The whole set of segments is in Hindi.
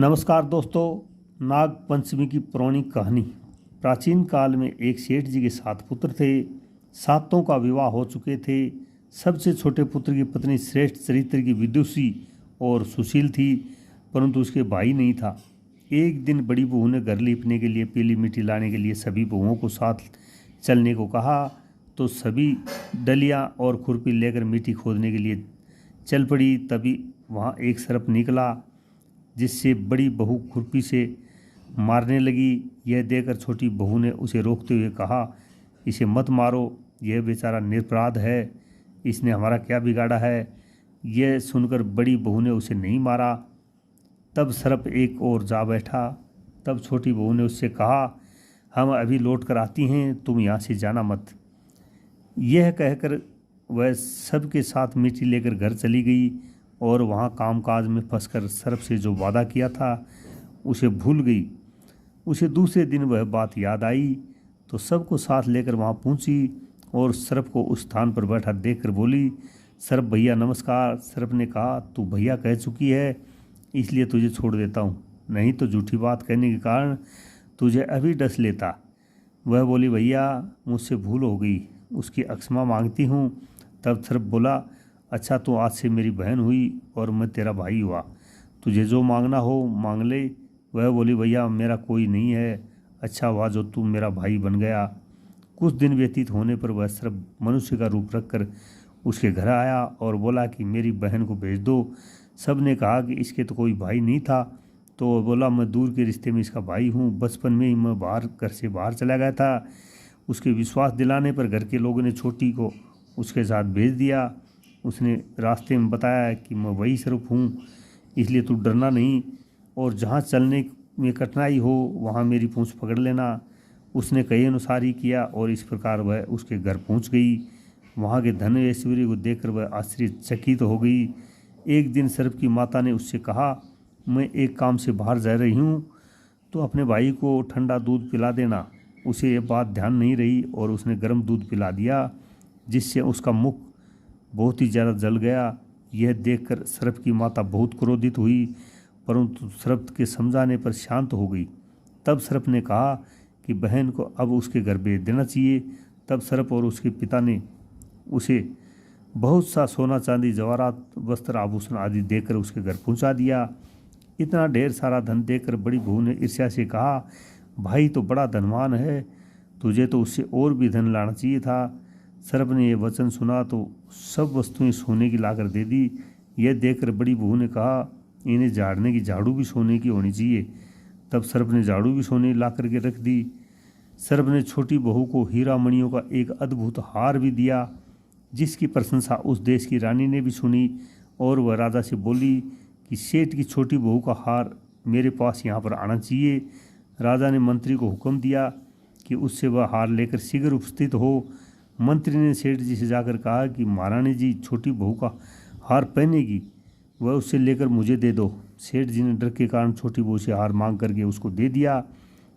नमस्कार दोस्तों। नाग पंचमी की पौराणिक कहानी। प्राचीन काल में एक सेठ जी के 7 पुत्र थे। सातों का विवाह हो चुके थे। सबसे छोटे पुत्र की पत्नी श्रेष्ठ चरित्र की विदुषी और सुशील थी, परंतु उसके भाई नहीं था। एक दिन बड़ी बहू ने घर लीपने के लिए पीली मिट्टी लाने के लिए सभी बहुओं को साथ चलने को कहा, तो सभी डलियां और खुरपी लेकर मिट्टी खोदने के लिए चल पड़ी। तभी वहाँ एक सर्प निकला, जिससे बड़ी बहू खुरपी से मारने लगी। यह देखकर छोटी बहू ने उसे रोकते हुए कहा, इसे मत मारो, यह बेचारा निरपराध है, इसने हमारा क्या बिगाड़ा है। यह सुनकर बड़ी बहू ने उसे नहीं मारा। तब सर्प एक और जा बैठा। तब छोटी बहू ने उससे कहा, हम अभी लौट कर आती हैं, तुम यहाँ से जाना मत। यह कहकर वह सबके साथ मिट्टी लेकर घर चली गई और वहाँ कामकाज में फंसकर सर्प से जो वादा किया था उसे भूल गई। उसे दूसरे दिन वह बात याद आई तो सबको साथ लेकर वहाँ पहुँची और सर्प को उस स्थान पर बैठा देखकर बोली, सर्प भैया नमस्कार। सर्प ने कहा, तू भैया कह चुकी है इसलिए तुझे छोड़ देता हूँ, नहीं तो झूठी बात कहने के कारण तुझे अभी डस लेता। वह बोली, भैया मुझसे भूल हो गई, उसकी क्षमा मांगती हूँ। तब सर्प बोला, अच्छा तो आज से मेरी बहन हुई और मैं तेरा भाई हुआ, तुझे जो मांगना हो मांग ले। वह बोली, भैया मेरा कोई नहीं है, अच्छा हुआ जो तू मेरा भाई बन गया। कुछ दिन व्यतीत होने पर वह सर्प मनुष्य का रूप रखकर उसके घर आया और बोला कि मेरी बहन को भेज दो। सब ने कहा कि इसके तो कोई भाई नहीं था, तो वह बोला, मैं दूर के रिश्ते में इसका भाई हूँ, बचपन में ही मैं घर से बाहर चला गया था। उसके विश्वास दिलाने पर घर के लोगों ने छोटी को उसके साथ भेज दिया। उसने रास्ते में बताया कि मैं वही सर्प हूँ, इसलिए तू डरना नहीं और जहाँ चलने में कठिनाई हो वहाँ मेरी पूँछ पकड़ लेना। उसने कहे अनुसार ही किया और इस प्रकार वह उसके घर पहुँच गई। वहाँ के धन ऐश्वर्य को देखकर वह आश्चर्यचकित हो गई। एक दिन सर्प की माता ने उससे कहा, मैं एक काम से बाहर जा रही हूँ, तो अपने भाई को ठंडा दूध पिला देना। उसे ये बात ध्यान नहीं रही और उसने गर्म दूध पिला दिया, जिससे उसका मुख बहुत ही ज़्यादा जल गया। यह देखकर सर्प की माता बहुत क्रोधित हुई, परंतु सर्प के समझाने पर शांत हो गई। तब सर्प ने कहा कि बहन को अब उसके घर भेज देना चाहिए। तब सर्प और उसके पिता ने उसे बहुत सा सोना चांदी जवाहरात वस्त्र आभूषण आदि देकर उसके घर पहुंचा दिया। इतना ढेर सारा धन देखकर बड़ी बहू ने ईर्ष्या से कहा, भाई तो बड़ा धनवान है, तुझे तो उससे और भी धन लाना चाहिए था। सर्प ने यह वचन सुना तो सब वस्तुएं सोने की लाकर दे दी। यह देखकर बड़ी बहू ने कहा, इन्हें झाड़ने की झाड़ू भी सोने की होनी चाहिए। तब सर्प ने झाड़ू भी सोने ला करके रख दी। सर्प ने छोटी बहू को हीरा मणियों का एक अद्भुत हार भी दिया, जिसकी प्रशंसा उस देश की रानी ने भी सुनी और वह राजा से बोली कि सेठ की छोटी बहू का हार मेरे पास यहाँ पर आना चाहिए। राजा ने मंत्री को हुक्म दिया कि उससे वह हार लेकर शीघ्र उपस्थित हो। मंत्री ने सेठ जी से जाकर कहा कि महारानी जी छोटी बहू का हार पहनेगी, वह उससे लेकर मुझे दे दो। सेठ जी ने डर के कारण छोटी बहू से हार मांग करके उसको दे दिया।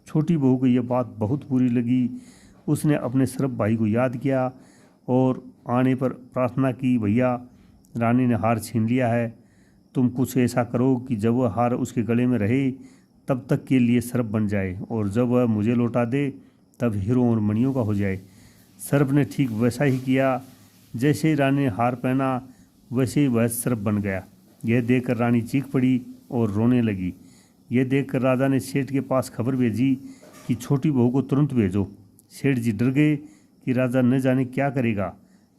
छोटी बहू को यह बात बहुत बुरी लगी। उसने अपने सर्प भाई को याद किया और आने पर प्रार्थना की, भैया रानी ने हार छीन लिया है, तुम कुछ ऐसा करो कि जब वह हार उसके गले में रहे तब तक के लिए सर्प बन जाए, और जब वह मुझे लौटा दे तब हीरों और मणियों का हो जाए। सर्प ने ठीक वैसा ही किया। जैसे ही रानी ने हार पहना वैसे ही वह सर्प बन गया। यह देखकर रानी चीख पड़ी और रोने लगी। यह देखकर राजा ने सेठ के पास खबर भेजी कि छोटी बहू को तुरंत भेजो। सेठ जी डर गए कि राजा न जाने क्या करेगा।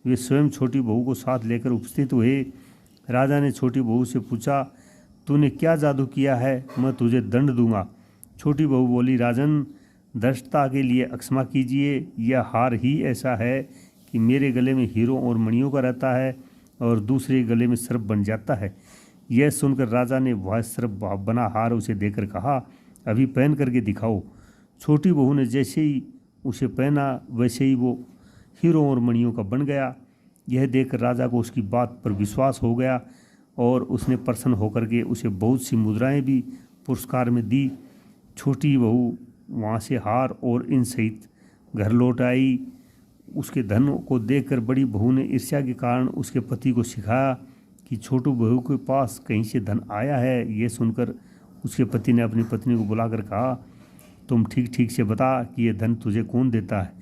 वे स्वयं छोटी बहू को साथ लेकर उपस्थित हुए। राजा ने छोटी बहू से पूछा, तूने क्या जादू किया है, मैं तुझे दंड दूंगा। छोटी बहू बोली, राजन धृष्टता के लिए क्षमा कीजिए, यह हार ही ऐसा है कि मेरे गले में हीरों और मणियों का रहता है और दूसरे गले में सर्प बन जाता है। यह सुनकर राजा ने वह सर्प बना हार उसे देकर कहा, अभी पहन करके दिखाओ। छोटी बहू ने जैसे ही उसे पहना वैसे ही वो हीरों और मणियों का बन गया। यह देखकर राजा को उसकी बात पर विश्वास हो गया और उसने प्रसन्न होकर के उसे बहुत सी मुद्राएं भी पुरस्कार में दी। छोटी बहू वहाँ से हार और इन सहित घर लौट आई। उसके धन को देखकर बड़ी बहू ने ईर्ष्या के कारण उसके पति को सिखाया कि छोटू बहू के पास कहीं से धन आया है। ये सुनकर उसके पति ने अपनी पत्नी को बुलाकर कहा, तुम ठीक ठीक से बता कि ये धन तुझे कौन देता है।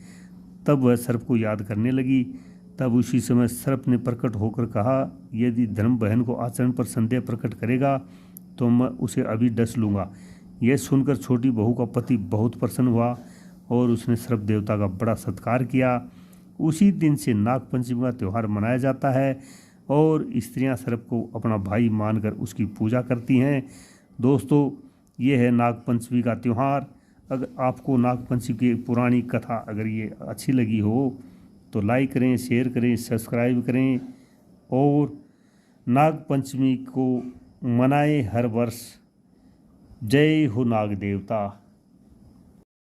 तब वह सर्प को याद करने लगी। तब उसी समय सर्प ने प्रकट होकर कहा, यदि धर्म बहन को आचरण पर संदेह प्रकट करेगा तो मैं उसे अभी डस लूँगा। यह सुनकर छोटी बहू का पति बहुत प्रसन्न हुआ और उसने सर्प देवता का बड़ा सत्कार किया। उसी दिन से नागपंचमी का त्यौहार मनाया जाता है और स्त्रियां सर्प को अपना भाई मानकर उसकी पूजा करती हैं। दोस्तों, ये है नागपंचमी का त्यौहार। अगर आपको नागपंचमी की पुरानी कथा अगर ये अच्छी लगी हो तो लाइक करें, शेयर करें, सब्सक्राइब करें और नागपंचमी को मनाएं हर वर्ष। जय हो नाग देवता।